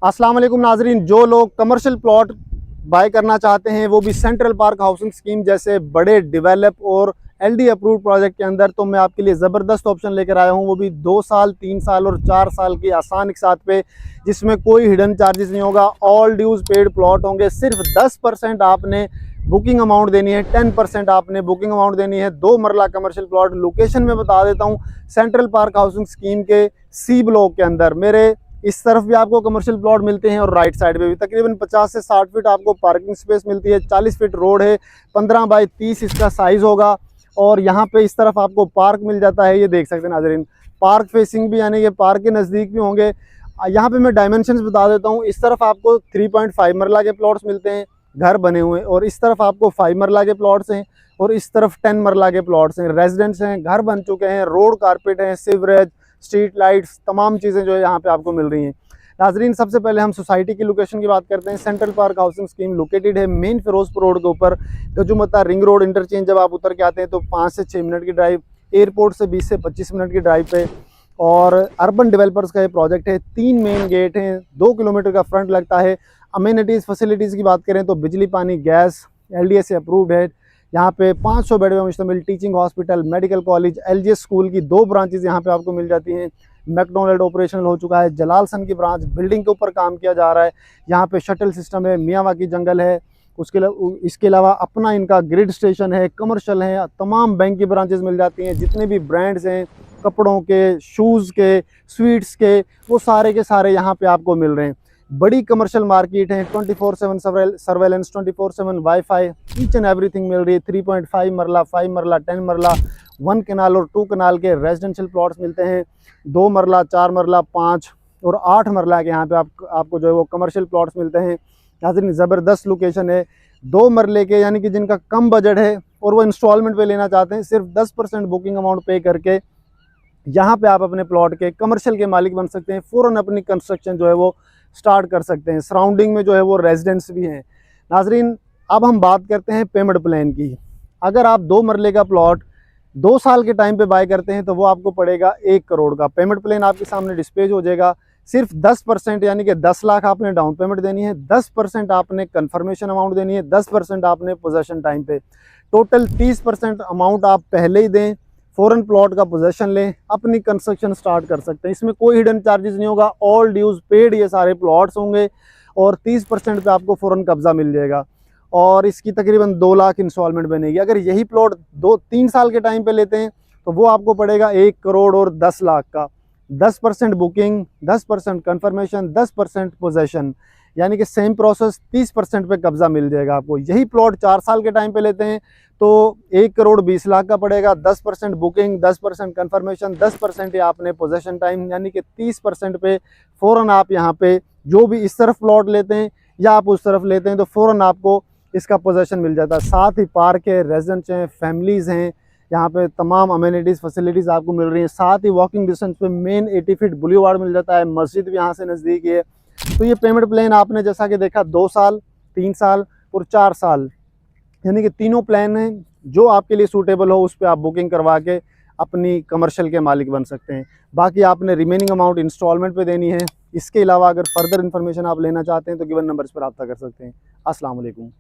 अस्सलाम वालेकुम नाजरीन, जो लोग कमर्शियल प्लॉट बाय करना चाहते हैं वो भी सेंट्रल पार्क हाउसिंग स्कीम जैसे बड़े डेवलप और एलडी अप्रूव्ड प्रोजेक्ट के अंदर, तो मैं आपके लिए ज़बरदस्त ऑप्शन लेकर आया हूँ। वो भी 2 साल, 3 साल और 4 साल की आसान एक साथ पे, जिसमें कोई हिडन चार्जेस नहीं होगा। ऑल ड्यूज पेड प्लॉट होंगे। सिर्फ 10% आपने बुकिंग अमाउंट देनी है, 10% आपने बुकिंग अमाउंट देनी है। 2 मरला कमर्शियल प्लॉट, लोकेशन में बता देता हूँ, सेंट्रल पार्क हाउसिंग स्कीम के सी ब्लॉक के अंदर। मेरे इस तरफ भी आपको कमर्शियल प्लॉट मिलते हैं और राइट साइड पे भी तकरीबन 50 से 60 फीट आपको पार्किंग स्पेस मिलती है। 40 फीट रोड है, 15 बाई 30 इसका साइज़ होगा। और यहाँ पे इस तरफ आपको पार्क मिल जाता है, ये देख सकते हैं नाजरीन, पार्क फेसिंग भी, यानी कि पार्क के नज़दीक भी होंगे। यहाँ पे मैं डायमेंशंस बता देता हूँ। इस तरफ आपको 3.5 मरला के प्लॉट्स मिलते हैं, घर बने हुए, और इस तरफ आपको 5 मरला के प्लॉट्स हैं, और इस तरफ 10 मरला के प्लॉट्स हैं। रेजिडेंट्स हैं, घर बन चुके हैं, रोड कारपेट है, सीवरेज, स्ट्रीट लाइट्स, तमाम चीज़ें जो है यहाँ पे आपको मिल रही हैं। नाजरीन, सबसे पहले हम सोसाइटी की लोकेशन की बात करते हैं। Central park housing scheme located है मेन फिरोजपुर रोड के ऊपर, गजुमता रिंग रोड इंटरचेंज। जब आप उतर के आते हैं तो 5 से 6 मिनट की ड्राइव, एयरपोर्ट से 20 से 25 मिनट की ड्राइव पे। और अर्बन डेवलपर्स का ये प्रोजेक्ट है। 3 मेन गेट हैं, 2 किलोमीटर का फ्रंट लगता है। अमेनिटीज़ फैसिलिटीज़ की बात करें तो बिजली, पानी, गैस LDA से अप्रूव्ड है। यहाँ पे 500 बेड में मुश्तमिल teaching hospital, medical college, LGS school की 2 ब्रांचेज यहाँ पे आपको मिल जाती हैं। मैकडोनल्ड ऑपरेशनल हो चुका है। जलालसन की ब्रांच बिल्डिंग के ऊपर काम किया जा रहा है। यहाँ पे शटल सिस्टम है, मियावाकी जंगल है। इसके अलावा अपना इनका ग्रिड स्टेशन है, कमर्शियल है, तमाम बैंक की ब्रांचेज मिल जाती हैं। जितने भी ब्रांड्स हैं कपड़ों के, शूज़ के, स्वीट्स के, वो सारे के सारे यहाँ पे आपको मिल रहे हैं। बड़ी कमर्शियल मार्केट है, 24/7 surveillance, 24/7 wifi, each and everything मिल रही है। 3.5 मरला, 5 मरला, 10 मरला, 1 कनाल और 2 कनाल के रेजिडेंशियल प्लॉट्स मिलते हैं। 2 मरला, 4 मरला, 5 और 8 मरला के यहाँ पे आपको जो है वो कमर्शियल प्लॉट्स मिलते हैं। नाज़रीन, ज़बरदस्त लोकेशन है। 2 मरले के, यानी कि जिनका कम बजट है और वो इंस्टॉलमेंट पे लेना चाहते हैं, सिर्फ 10% बुकिंग अमाउंट पे करके यहाँ पे आप अपने प्लॉट के कमर्शियल के मालिक बन सकते हैं। फ़ौरन अपनी कंस्ट्रक्शन जो है वो स्टार्ट कर सकते हैं। सराउंडिंग में जो है वो रेजिडेंस भी हैं। नाजरीन, अब हम बात करते हैं पेमेंट प्लान की। अगर आप 2 मरले का प्लॉट 2 साल के टाइम पे बाय करते हैं तो वो आपको पड़ेगा 1 करोड़ का। पेमेंट प्लान आपके सामने डिस्प्ले हो जाएगा। सिर्फ 10%, यानी कि 10 लाख आपने डाउन पेमेंट देनी है, 10% आपने कन्फर्मेशन अमाउंट देनी है, 10% आपने पोजेसन टाइम पे। टोटल 30% अमाउंट आप पहले ही दें, फ़ौरन प्लॉट का पोजेसन लें, अपनी कंस्ट्रक्शन स्टार्ट कर सकते हैं। इसमें कोई हिडन चार्जेस नहीं होगा, ऑल ड्यूज पेड ये सारे प्लॉट्स होंगे, और 30% पे आपको फ़ौरन कब्जा मिल जाएगा। और इसकी तकरीबन 2 लाख इंस्टॉलमेंट बनेगी। अगर यही प्लॉट 2-3 साल के टाइम पे लेते हैं तो वो आपको पड़ेगा 1 करोड़ और 10 लाख का। 10% बुकिंग, 10% कन्फर्मेशन, 10% पोजेसन, यानी कि सेम प्रोसेस, 30% पे कब्जा मिल जाएगा आपको। यही प्लॉट 4 साल के टाइम पे लेते हैं तो 1 करोड़ 20 लाख का पड़ेगा। 10% बुकिंग, 10% कन्फर्मेशन, 10% ही आपने पोजेसन टाइम, यानी कि 30% पे फ़ौरन आप यहाँ पे जो भी इस तरफ प्लॉट लेते हैं या आप उस तरफ लेते हैं तो फ़ौरन आपको इसका पोजेसन मिल जाता है। साथ ही पार्क है, रेजिडेंट्स हैं, फैमिलीज़ हैं, यहाँ पे तमाम अमेनिटीज़ फैसिलिटीज़ आपको मिल रही हैं। साथ ही वॉकिंग डिस्टेंस पे मेन 80 फीट बुलीवार्ड मिल जाता है, मस्जिद भी यहाँ से नज़दीक है। तो ये पेमेंट प्लान आपने जैसा कि देखा 2 साल, 3 साल और 4 साल, यानी कि तीनों प्लान हैं। जो आपके लिए सूटेबल हो उस पर आप बुकिंग करवा के अपनी कमर्शियल के मालिक बन सकते हैं। बाकी आपने रिमेनिंग अमाउंट इंस्टॉलमेंट पे देनी है। इसके अलावा अगर फर्दर इन्फॉर्मेशन आप लेना चाहते हैं तो गिवन नंबर्स पर रब्ता कर सकते हैं। अस्सलाम वालेकुम।